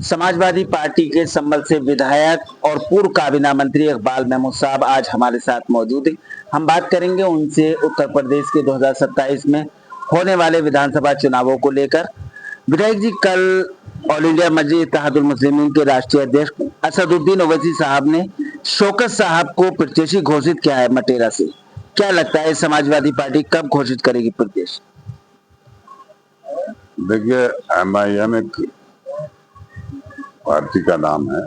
Samajwadi party के संभल से विधायक और पूर्व काबीना मंत्री इकबाल महमूद साहब आज हमारे साथ मौजूद हैं। हम बात करेंगे उनसे उत्तर प्रदेश के 2027 में होने वाले विधानसभा चुनावों को लेकर। विधायक जी, कल ऑल इंडिया मजलिस इत्तेहादुल मुस्लिमीन के राष्ट्रीय अध्यक्ष असदुद्दीन ओवैसी साहब ने शौकत साहब को प्रत्याशी घोषित किया है मटेरा से। क्या लगता है समाजवादी पार्टी कब घोषित करेगी प्रत्याशी? देखिए, MIM एक पार्टी का नाम है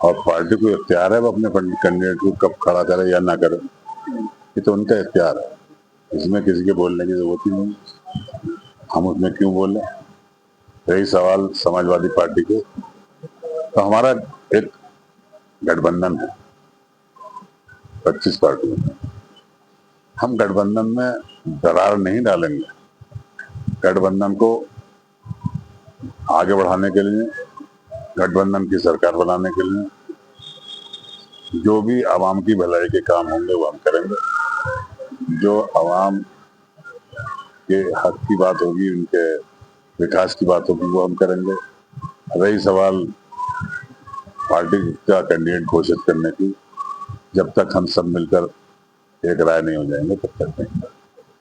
और पार्टी को इख्तियार है वो अपने कैंडिडेट को कब खड़ा करे या ना करे, ये तो उनका इख्तियार है। इसमें किसी के बोलने की जरूरत ही नहीं, हम उसमें क्यों बोले। यही सवाल समाजवादी पार्टी के, तो हमारा एक गठबंधन है 25 पार्टियों में। हम गठबंधन में दरार नहीं डालेंगे। गठबंधन को आगे बढ़ाने के लिए, गठबंधन की सरकार बनाने के लिए जो भी आवाम की भलाई के काम होंगे वो हम करेंगे। जो आवाम के हक की बात होगी, उनके विकास की बात होगी, वो हम करेंगे। रही सवाल पार्टी का कैंडिडेट घोषित करने की, जब तक हम सब मिलकर एक राय नहीं हो जाएंगे तब तक नहीं।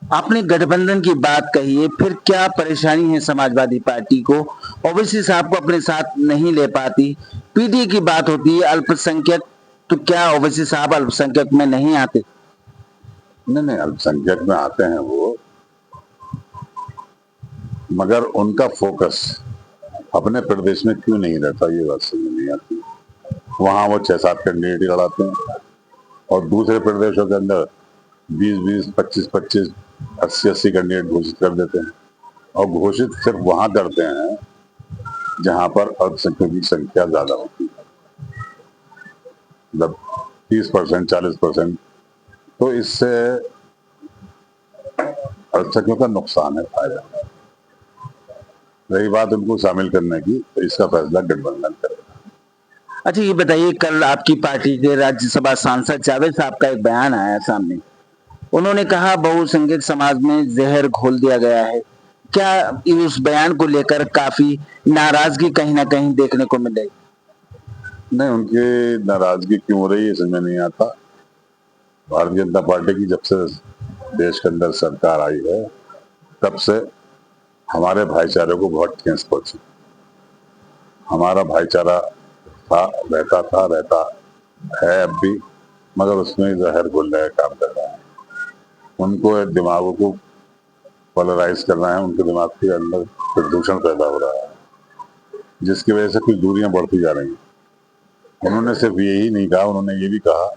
आपने गठबंधन की बात कही है, फिर क्या परेशानी है समाजवादी पार्टी को? ओवैसी साहब को अपने साथ नहीं ले पाती। पीडी की बात होती है अल्पसंख्यक, तो क्या ओवैसी साहब अल्पसंख्यक में नहीं आते? नहीं, अल्पसंख्यक में आते हैं वो, मगर उनका फोकस अपने प्रदेश में क्यों नहीं रहता, ये बात समझ नहीं आती। वहां वो 6-7 कैंडिडेट ही लड़ाते हैं और दूसरे प्रदेशों के अंदर 20-20, 25-25, 80-80 कैंडिडेट घोषित कर देते हैं। और घोषित सिर्फ वहां करते हैं जहां पर अल्पसंख्यकों की संख्या ज्यादा होती है, मतलब 30%, 40%। तो इससे अल्पसंख्यकों का नुकसान है, फायदा। रही बात उनको शामिल करने की, तो इसका फैसला गठबंधन करेगा। अच्छा, ये बताइए, कल आपकी पार्टी के राज्यसभा सांसद जावेद साहब का एक बयान आया सामने। उन्होंने कहा बहुसंख्यक समाज में जहर घोल दिया गया है। क्या उस बयान को लेकर काफी नाराजगी कहीं ना कहीं देखने को मिल रही? नहीं, उनकी नाराजगी क्यों हो रही है समझ नहीं आता। भारतीय जनता पार्टी की जब से देश के अंदर सरकार आई है, तब से हमारे भाईचारे को बहुत ठेस पहुंची। हमारा भाईचारा रहता है अब भी, मगर उसमें जहर घोलने का काम कर रहा है। उनको दिमागों को पोलराइज करना है, उनके दिमाग के अंदर प्रदूषण पैदा हो रहा है, जिसकी वजह से कुछ दूरियां बढ़ती जा रही हैं। उन्होंने सिर्फ यही नहीं कहा, उन्होंने ये भी कहा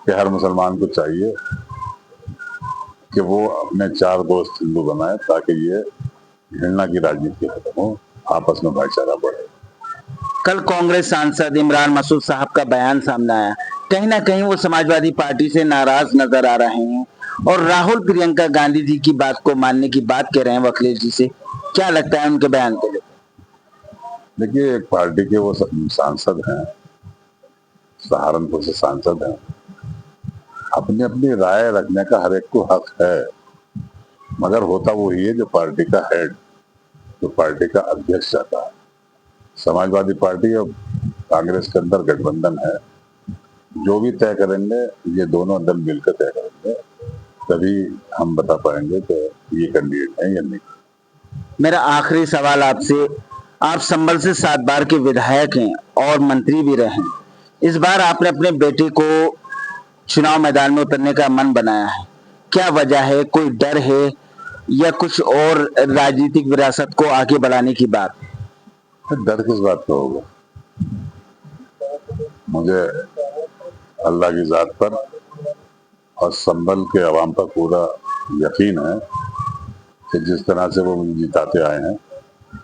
कि हर मुसलमान को चाहिए कि वो अपने 4 दोस्त हिंदू बनाए, ताकि ये घृणा की राजनीति खत्म हो, आपस में भाईचारा बढ़े। कल कांग्रेस सांसद इमरान मसूद साहब का बयान सामने आया। कहीं ना कहीं वो समाजवादी पार्टी से नाराज नजर आ रहे हैं और राहुल प्रियंका गांधी जी की बात को मानने की बात कह रहे हैं अखिलेश जी से। क्या लगता है उनके बयान को लेकर? देखिए, एक पार्टी के वो सांसद हैं, सहारनपुर से सांसद हैं, अपनी अपनी राय रखने का हर एक को हक है, मगर होता वही है जो पार्टी का हेड, जो पार्टी का अध्यक्ष चाहता है। समाजवादी पार्टी और कांग्रेस के अंदर गठबंधन है, जो भी तय करेंगे ये दोनों दल मिलकर तय करेंगे, तभी हम बता पाएंगे कि ये कैंडिडेट है या नहीं। मेरा आखिरी सवाल आपसे, आप संभल से 7 बार के विधायक हैं और मंत्री भी रहे हैं। इस बार आपने अपने बेटे को चुनाव मैदान में उतरने का मन बनाया है। क्या वजह है? कोई डर है या कुछ और राजनीतिक विरासत को आगे बढ़ाने की बात? डर किस बात का होगा? मुझे अल्लाह की जात पर और संभल के अवाम पर पूरा यकीन है कि जिस तरह से वो मुझे जिताते आए हैं,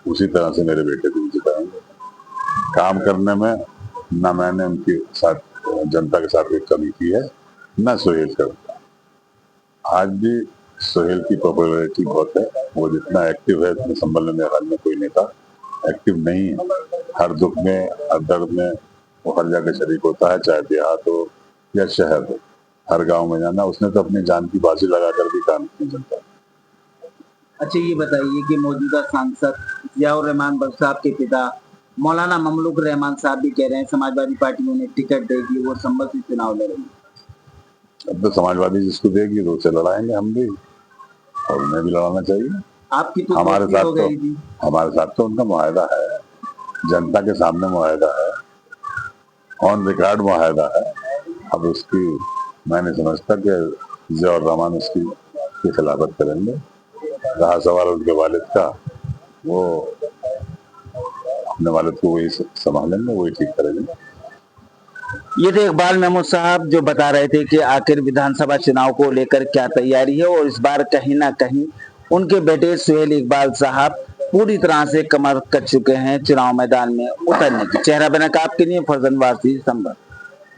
उसी तरह से मेरे बेटे को भी जिताएंगे। काम करने में ना मैंने उनके साथ, जनता के साथ कोई कमी की है, ना सोहेल करता। आज भी सोहेल की पॉपुलैरिटी बहुत है। वो जितना एक्टिव है, उतने संभल में मेरे ख्याल में कोई नेता एक्टिव नहीं है। हर दुख में, हर दर्द में वो हर जगह शरीक होता है, चाहे देहात हो या शहर हो। हर गांव में जाना, उसने तो अपनी जान की बाजी लगाकर भी काम किया जनता। अच्छा ये बताइए कि मौजूदा सांसद जियाउर रहमान बख्श साहब के पिता मौलाना ममलूक रहमान साहब भी कह रहे हैं समाजवादी पार्टी उन्हें टिकट देगी, वो संभल से चुनाव लड़ेंगे। अब तो समाजवादी जिसको देगी तो उसे लड़ाएंगे हम भी, और उन्हें भी लड़ाना चाहिए। आपकी तो हमारे दोस्ती साथ हो तो गई थी। हमारे साथ तो उनका मुआहदा है, जनता के सामने मुआहदा है, ऑन रिकॉर्ड मुआहदा है। अब उसकी मैं नहीं समझता कि जियाउर रहमान उसकी खिलाफत करेंगे। रहा सवाल उनके वालिद का, वो अपने वालिद को वही संभालेंगे, वही ठीक करेंगे। ये थे इकबाल महमूद साहब जो बता रहे थे कि आखिर विधानसभा चुनाव को लेकर क्या तैयारी है, और इस बार कहीं ना कहीं उनके बेटे सुहेल इकबाल साहब पूरी तरह से कमर कस चुके हैं चुनाव मैदान में उतरने की। चेहरा बना आपके लिए फरजन वासी संभव।